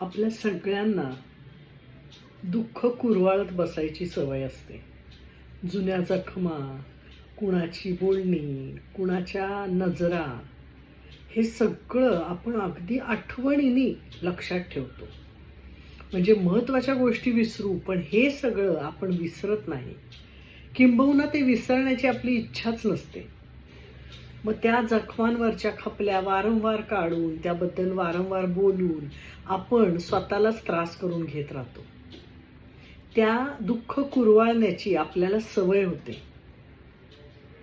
आपल्या सगळ्यांना दुःख कुरवाळत बसायची सवय असते. जुन्या जखमा, कुणाची बोलणी, कुणाच्या नजरा, हे सगळं आपण अगदी आठवणीने लक्षात ठेवतो. म्हणजे महत्त्वाच्या गोष्टी विसरू, पण हे सगळं आपण विसरत नाही. किंबहुना ते विसरण्याची आपली इच्छाच नसते. मग त्या जखमांवरच्या खपल्या वारंवार काढून, त्याबद्दल वारंवार बोलून आपण स्वतःलाच त्रास करून घेत राहतो. त्या दुःख कुरवाळण्याची आपल्याला सवय होते.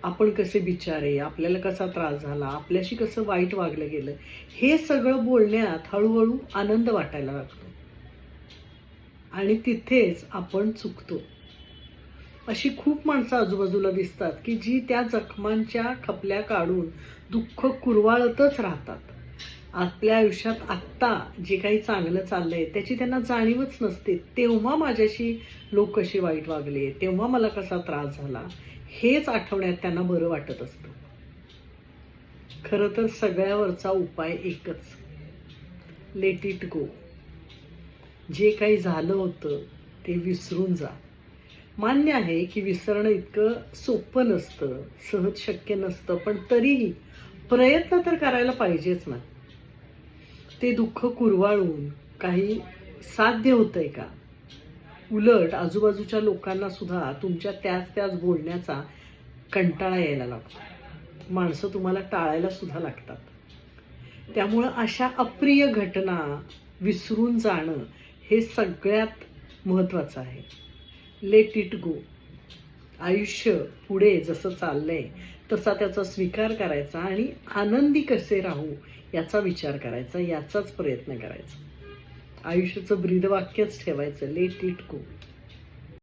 आपण कसे बिचारे, आपल्याला कसा त्रास झाला, आपल्याशी कसं वाईट वागलं गेलं, हे सगळं बोलण्यात हळूहळू आनंद वाटायला लागतो आणि तिथेच आपण चुकतो. अशी खूप माणसं आजूबाजूला दिसतात की जी त्या जखमांच्या खपल्या काढून दुःख कुरवाळतच राहतात. आपल्या आयुष्यात आत्ता जे काही चांगलं चाललंय त्याची त्यांना जाणीवच नसते. तेव्हा माझ्याशी लोक कसे वाईट वागले, तेव्हा मला कसा त्रास झाला, हेच आठवण्यात त्यांना बरं वाटत असतं. खरं तर सगळ्यावरचा उपाय एकच, लेट इट गो. जे काही झालं होतं ते विसरून जा. मान्य आहे की विसरणं इतकं सोपं नसतं, सहज शक्य नसतं, पण तरीही प्रयत्न तर करायला पाहिजेच ना. ते दुःख कुरवाळून काही साध्य होतंय का? उलट आजूबाजूच्या लोकांना सुद्धा तुमच्या त्याच त्याच बोलण्याचा कंटाळा यायला लागतो. माणसं तुम्हाला टाळायला सुद्धा लागतात. त्यामुळं अशा अप्रिय घटना विसरून जाणं हे सगळ्यात महत्त्वाचं आहे. Let it go. आयुष्य पुढे जसं चाललंय तसा त्याचा स्वीकार करायचा आणि आनंदी कसे राहू याचा विचार करायचा, याचाच प्रयत्न करायचा. आयुष्याचं ब्रीदवाक्यच ठेवायचं, लेट इट गो.